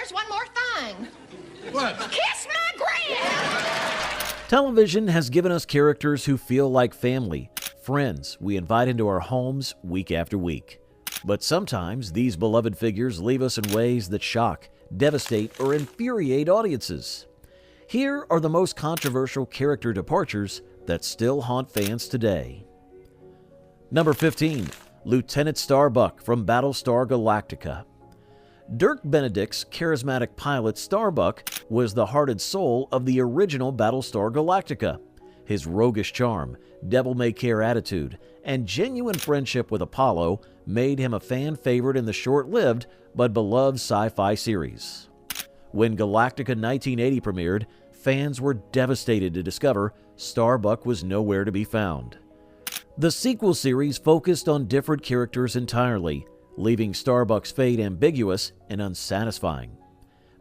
there's one more thing. What? Kiss my grand! Television has given us characters who feel like family, friends we invite into our homes week after week. But sometimes these beloved figures leave us in ways that shock, devastate, or infuriate audiences. Here are the most controversial character departures that still haunt fans today. Number 15. Lieutenant Starbuck from Battlestar Galactica. Dirk Benedict's charismatic pilot Starbuck was the heart and soul of the original Battlestar Galactica. His roguish charm, devil-may-care attitude, and genuine friendship with Apollo made him a fan favorite in the short-lived but beloved sci-fi series. When Galactica 1980 premiered, fans were devastated to discover Starbuck was nowhere to be found. The sequel series focused on different characters entirely, leaving Starbuck's fate ambiguous and unsatisfying.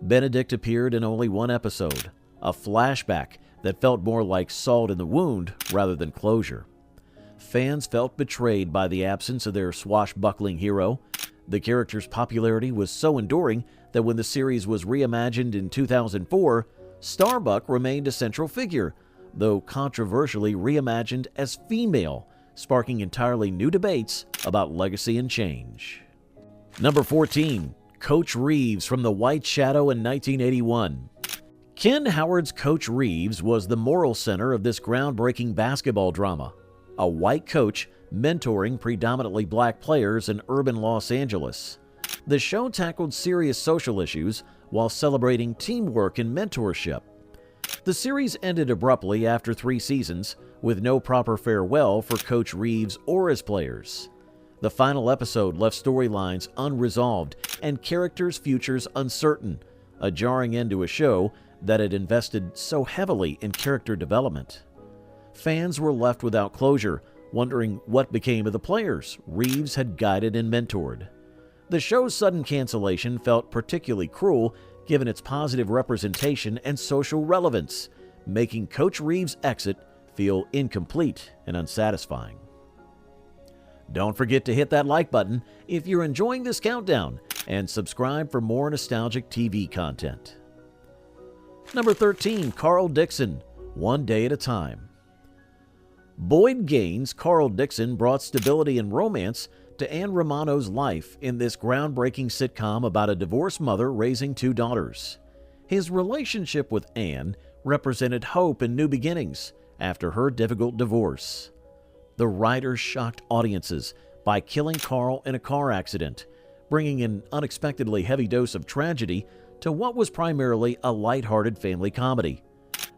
Benedict appeared in only one episode, a flashback that felt more like salt in the wound rather than closure. Fans felt betrayed by the absence of their swashbuckling hero. The character's popularity was so enduring that when the series was reimagined in 2004, Starbuck remained a central figure, though controversially reimagined as female, sparking entirely new debates about legacy and change. Number 14. Coach Reeves from The White Shadow in 1981. Ken Howard's Coach Reeves was the moral center of this groundbreaking basketball drama. A white coach mentoring predominantly black players in urban Los Angeles. The show tackled serious social issues while celebrating teamwork and mentorship. The series ended abruptly after 3 seasons, with no proper farewell for Coach Reeves or his players. The final episode left storylines unresolved and characters' futures uncertain, a jarring end to a show that had invested so heavily in character development. Fans were left without closure, wondering what became of the players Reeves had guided and mentored. The show's sudden cancellation felt particularly cruel given its positive representation and social relevance, making Coach Reeves' exit feel incomplete and unsatisfying. Don't forget to hit that like button if you're enjoying this countdown, and subscribe for more nostalgic TV content. Number 13. Carl Dixon, One Day at a Time. Boyd Gaines' Carl Dixon brought stability and romance to Anne Romano's life in this groundbreaking sitcom about a divorced mother raising 2 daughters. His relationship with Anne represented hope and new beginnings after her difficult divorce. The writers shocked audiences by killing Carl in a car accident, bringing an unexpectedly heavy dose of tragedy to what was primarily a lighthearted family comedy.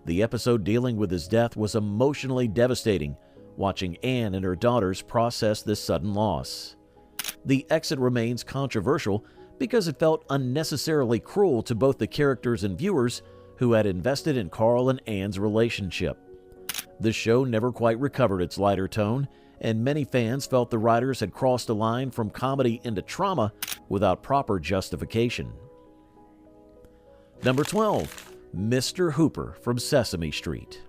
The episode dealing with his death was emotionally devastating, watching Anne and her daughters process this sudden loss. The exit remains controversial because it felt unnecessarily cruel to both the characters and viewers who had invested in Carl and Anne's relationship. The show never quite recovered its lighter tone, and many fans felt the writers had crossed a line from comedy into trauma without proper justification. Number 12. Mr. Hooper from Sesame Street.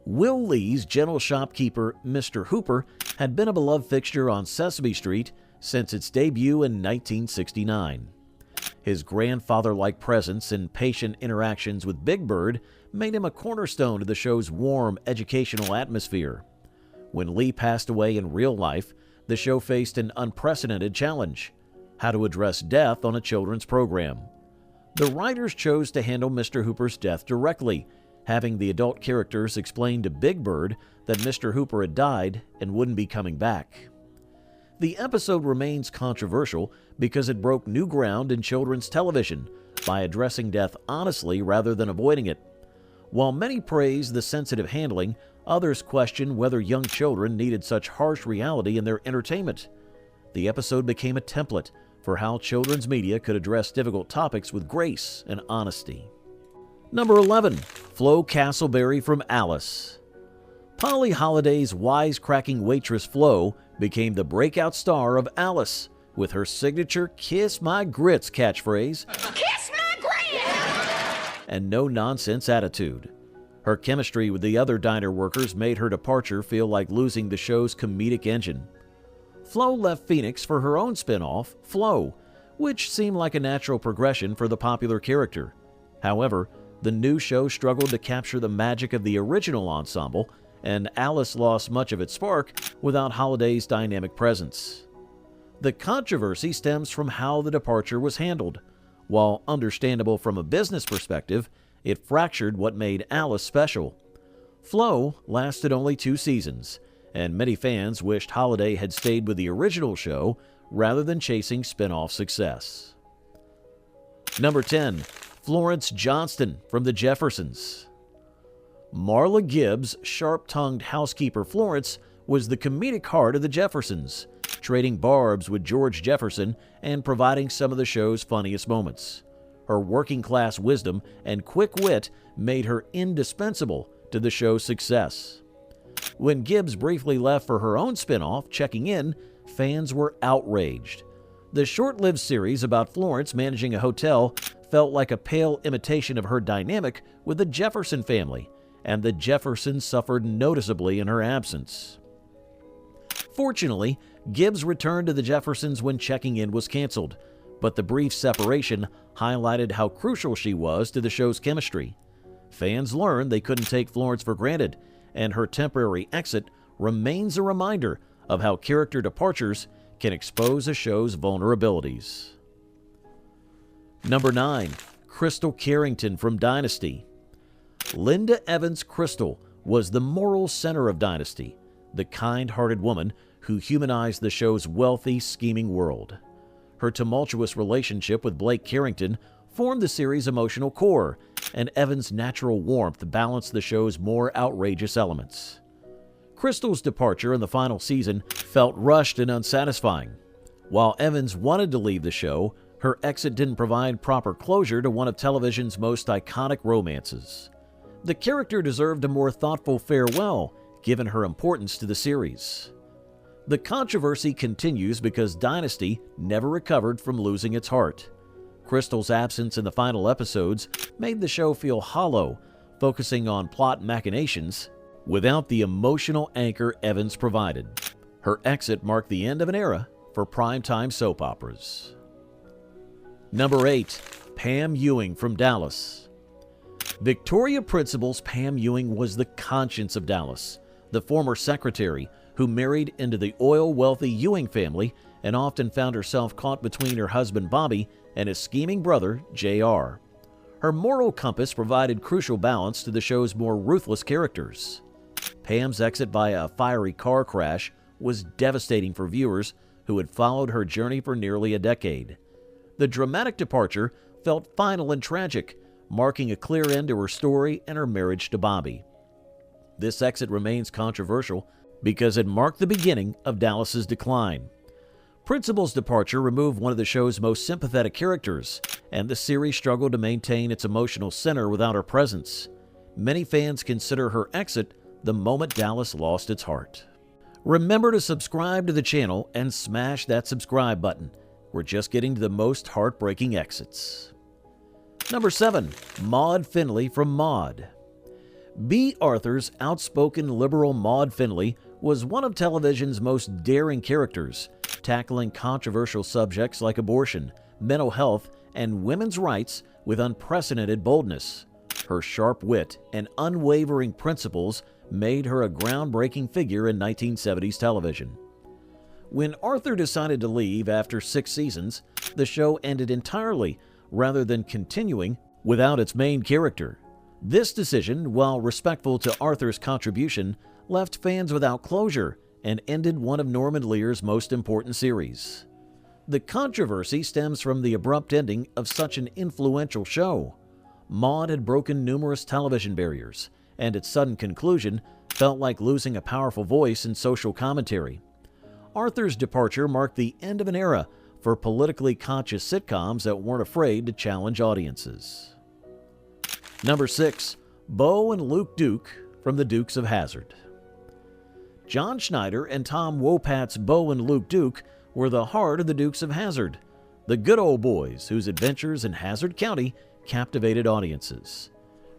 Will Lee's gentle shopkeeper, Mr. Hooper, had been a beloved fixture on Sesame Street since its debut in 1969. His grandfather-like presence and patient interactions with Big Bird made him a cornerstone of the show's warm, educational atmosphere. When Lee passed away in real life, the show faced an unprecedented challenge: how to address death on a children's program. The writers chose to handle Mr. Hooper's death directly, having the adult characters explain to Big Bird that Mr. Hooper had died and wouldn't be coming back. The episode remains controversial because it broke new ground in children's television by addressing death honestly rather than avoiding it. While many praise the sensitive handling, others question whether young children needed such harsh reality in their entertainment. The episode became a template for how children's media could address difficult topics with grace and honesty. Number 11. Flo Castleberry from Alice. Polly Holliday's wisecracking waitress Flo became the breakout star of Alice with her signature "Kiss My Grits" catchphrase, Kiss my grand! and no-nonsense attitude. Her chemistry with the other diner workers made her departure feel like losing the show's comedic engine. Flo left Phoenix for her own spin-off, Flo, which seemed like a natural progression for the popular character. However, the new show struggled to capture the magic of the original ensemble, and Alice lost much of its spark without Holliday's dynamic presence. The controversy stems from how the departure was handled. While understandable from a business perspective, it fractured what made Alice special. Flo lasted only 2 seasons, and many fans wished Holliday had stayed with the original show rather than chasing spin-off success. Number 10. Florence Johnston from The Jeffersons. Marla Gibbs' sharp-tongued housekeeper Florence was the comedic heart of The Jeffersons, trading barbs with George Jefferson and providing some of the show's funniest moments. Her working-class wisdom and quick wit made her indispensable to the show's success. When Gibbs briefly left for her own spin-off, Checking In, fans were outraged. The short-lived series about Florence managing a hotel felt like a pale imitation of her dynamic with the Jefferson family, and the Jeffersons suffered noticeably in her absence. Fortunately, Gibbs returned to the Jeffersons when Checking In was canceled, but the brief separation highlighted how crucial she was to the show's chemistry. Fans learned they couldn't take Florence for granted, and her temporary exit remains a reminder of how character departures can expose a show's vulnerabilities. Number 9. Crystal Carrington from Dynasty. Linda Evans Crystal was the moral center of Dynasty, the kind-hearted woman who humanized the show's wealthy, scheming world. Her tumultuous relationship with Blake Carrington formed the series' emotional core, and Evans' natural warmth balanced the show's more outrageous elements. Crystal's departure in the final season felt rushed and unsatisfying. While Evans wanted to leave the show, her exit didn't provide proper closure to one of television's most iconic romances. The character deserved a more thoughtful farewell, given her importance to the series. The controversy continues because Dynasty never recovered from losing its heart. Crystal's absence in the final episodes made the show feel hollow, focusing on plot machinations without the emotional anchor Evans provided. Her exit marked the end of an era for primetime soap operas. Number 8. Pam Ewing from Dallas. Victoria Principal's Pam Ewing was the conscience of Dallas, the former secretary who married into the oil-wealthy Ewing family and often found herself caught between her husband Bobby and his scheming brother, J.R. Her moral compass provided crucial balance to the show's more ruthless characters. Pam's exit via a fiery car crash was devastating for viewers who had followed her journey for nearly a decade. The dramatic departure felt final and tragic, marking a clear end to her story and her marriage to Bobby. This exit remains controversial because it marked the beginning of Dallas's decline. Principal's departure removed one of the show's most sympathetic characters, and the series struggled to maintain its emotional center without her presence. Many fans consider her exit the moment Dallas lost its heart. Remember to subscribe to the channel and smash that subscribe button. We're just getting to the most heartbreaking exits. Number 7. Maude Findlay from Maude. B. Arthur's outspoken liberal Maude Findlay was one of television's most daring characters, tackling controversial subjects like abortion, mental health, and women's rights with unprecedented boldness. Her sharp wit and unwavering principles made her a groundbreaking figure in 1970s television. When Arthur decided to leave after 6 seasons, the show ended entirely rather than continuing without its main character. This decision, while respectful to Arthur's contribution, left fans without closure and ended one of Norman Lear's most important series. The controversy stems from the abrupt ending of such an influential show. Maude had broken numerous television barriers, and its sudden conclusion felt like losing a powerful voice in social commentary. Arthur's departure marked the end of an era for politically conscious sitcoms that weren't afraid to challenge audiences. Number 6. Bo and Luke Duke from The Dukes of Hazzard. John Schneider and Tom Wopat's Bo and Luke Duke were the heart of The Dukes of Hazzard, the good old boys whose adventures in Hazzard County captivated audiences.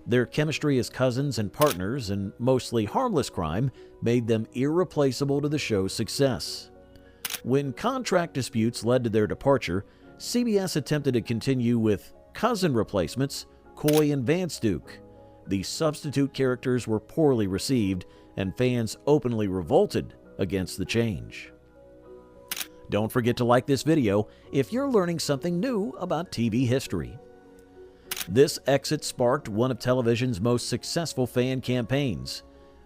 Their chemistry as cousins and partners in mostly harmless crime made them irreplaceable to the show's success. When contract disputes led to their departure, CBS attempted to continue with cousin replacements Coy and Vance Duke. The substitute characters were poorly received, and fans openly revolted against the change. Don't forget to like this video if you're learning something new about TV history. This exit sparked one of television's most successful fan campaigns.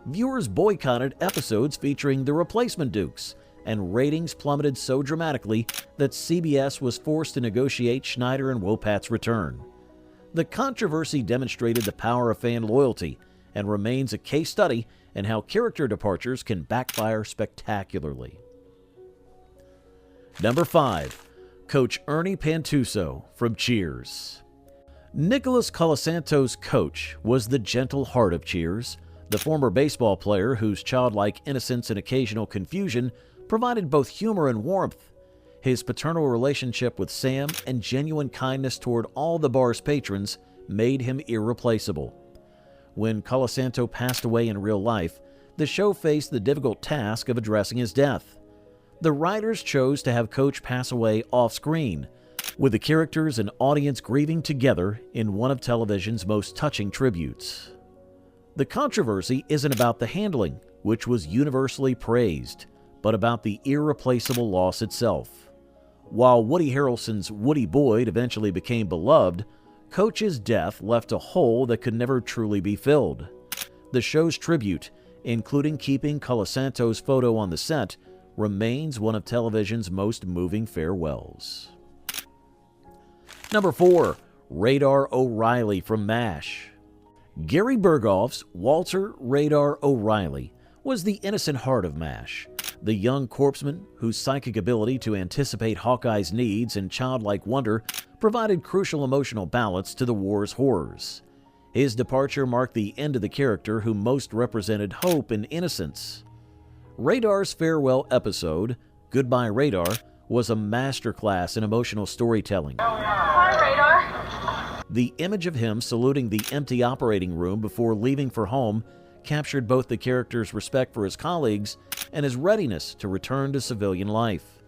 Viewers boycotted episodes featuring the replacement Dukes, and ratings plummeted so dramatically that CBS was forced to negotiate Schneider and Wopat's return. The controversy demonstrated the power of fan loyalty and remains a case study in how character departures can backfire spectacularly. Number 5. Coach Ernie Pantuso from Cheers. Nicholas Colasanto's coach was the gentle heart of Cheers, the former baseball player whose childlike innocence and occasional confusion provided both humor and warmth. His paternal relationship with Sam and genuine kindness toward all the bar's patrons made him irreplaceable. When Colasanto passed away in real life, the show faced the difficult task of addressing his death. The writers chose to have Coach pass away off-screen, with the characters and audience grieving together in one of television's most touching tributes. The controversy isn't about the handling, which was universally praised, but about the irreplaceable loss itself. While Woody Harrelson's Woody Boyd eventually became beloved, Coach's death left a hole that could never truly be filled. The show's tribute, including keeping Colasanto's photo on the set, remains one of television's most moving farewells. Number 4. Radar O'Reilly from MASH. Gary Berghoff's Walter Radar O'Reilly was the innocent heart of MASH, the young corpsman whose psychic ability to anticipate Hawkeye's needs and childlike wonder provided crucial emotional balance to the war's horrors. His departure marked the end of the character who most represented hope and innocence. Radar's farewell episode, Goodbye Radar, was a masterclass in emotional storytelling. Hi, Radar. The image of him saluting the empty operating room before leaving for home captured both the character's respect for his colleagues and his readiness to return to civilian life.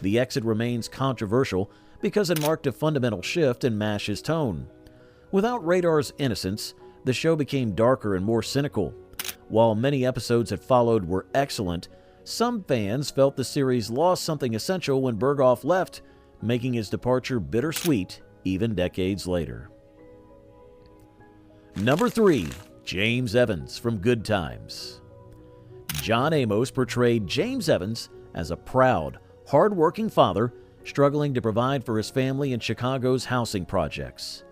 The exit remains controversial because it marked a fundamental shift in MASH's tone. Without Radar's innocence, the show became darker and more cynical. While many episodes that followed were excellent, some fans felt the series lost something essential when Berghoff left, making his departure bittersweet even decades later. Number 3. James Evans from Good Times. John Amos portrayed James Evans as a proud, hard-working father struggling to provide for his family in Chicago's housing projects.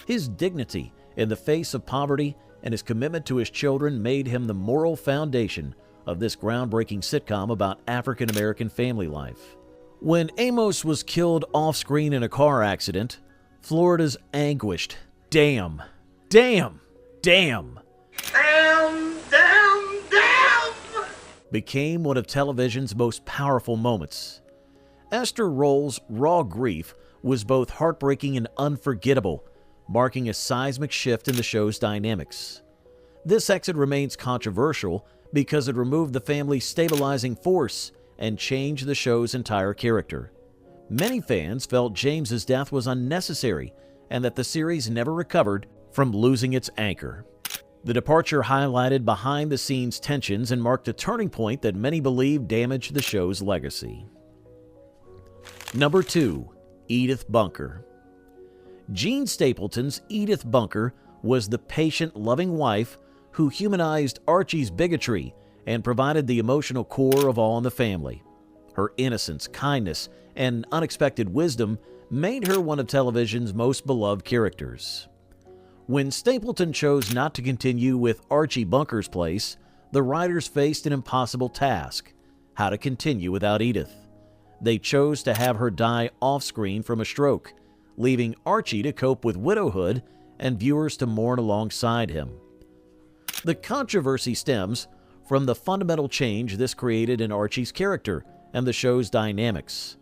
His dignity in the face of poverty and his commitment to his children made him the moral foundation of this groundbreaking sitcom about African-American family life. When Amos was killed off-screen in a car accident, Florida's anguished "Damn, damn, damn" became one of television's most powerful moments. Esther Roll's raw grief was both heartbreaking and unforgettable, marking a seismic shift in the show's dynamics. This exit remains controversial because it removed the family's stabilizing force and changed the show's entire character. Many fans felt James's death was unnecessary and that the series never recovered from losing its anchor. The departure highlighted behind-the-scenes tensions and marked a turning point that many believe damaged the show's legacy. Number 2. Edith Bunker. Gene Stapleton's Edith Bunker was the patient, loving wife who humanized Archie's bigotry and provided the emotional core of All in the Family. Her innocence, kindness, and unexpected wisdom made her one of television's most beloved characters. When Stapleton chose not to continue with Archie Bunker's place, the writers faced an impossible task: how to continue without Edith. They chose to have her die off-screen from a stroke, leaving Archie to cope with widowhood and viewers to mourn alongside him. The controversy stems from the fundamental change this created in Archie's character and the show's dynamics.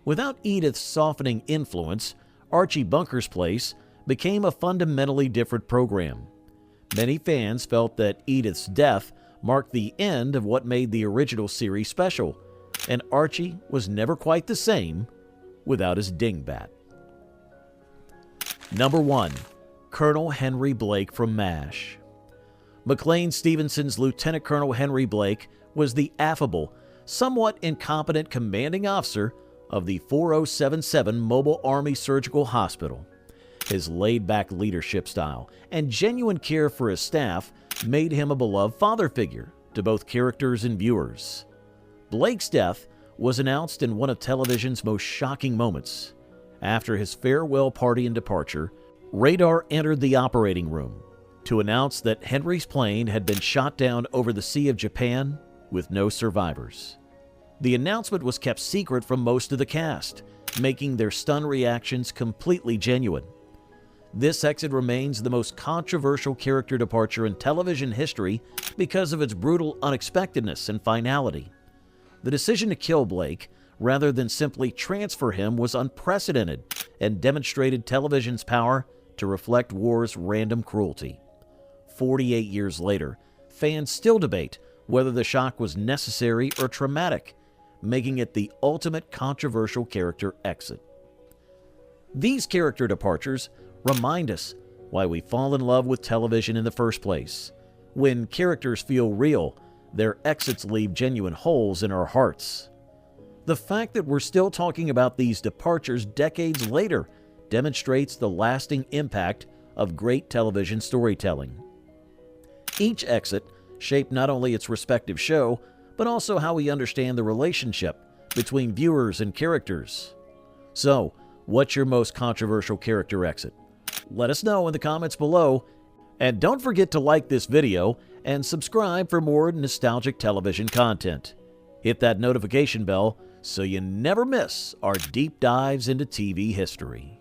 Without Edith's softening influence, Archie Bunker's place became a fundamentally different program. Many fans felt that Edith's death marked the end of what made the original series special, and Archie was never quite the same without his dingbat. Number 1. Colonel Henry Blake from MASH. McLean Stevenson's Lieutenant Colonel Henry Blake was the affable, somewhat incompetent commanding officer of the 4077 Mobile Army Surgical Hospital. His laid-back leadership style and genuine care for his staff made him a beloved father figure to both characters and viewers. Blake's death was announced in one of television's most shocking moments. After his farewell party and departure, radar entered the operating room to announce that Henry's plane had been shot down over the Sea of Japan with no survivors. The announcement was kept secret from most of the cast, making their stunned reactions completely genuine. This exit remains the most controversial character departure in television history because of its brutal unexpectedness and finality. The decision to kill Blake, rather than simply transfer him, was unprecedented and demonstrated television's power to reflect war's random cruelty. 48 years later, fans still debate whether the shock was necessary or traumatic, making it the ultimate controversial character exit. These character departures remind us why we fall in love with television in the first place. When characters feel real, their exits leave genuine holes in our hearts. The fact that we're still talking about these departures decades later demonstrates the lasting impact of great television storytelling. Each exit shaped not only its respective show, but also how we understand the relationship between viewers and characters. So, what's your most controversial character exit? Let us know in the comments below, and don't forget to like this video and subscribe for more nostalgic television content. Hit that notification bell so you never miss our deep dives into TV history.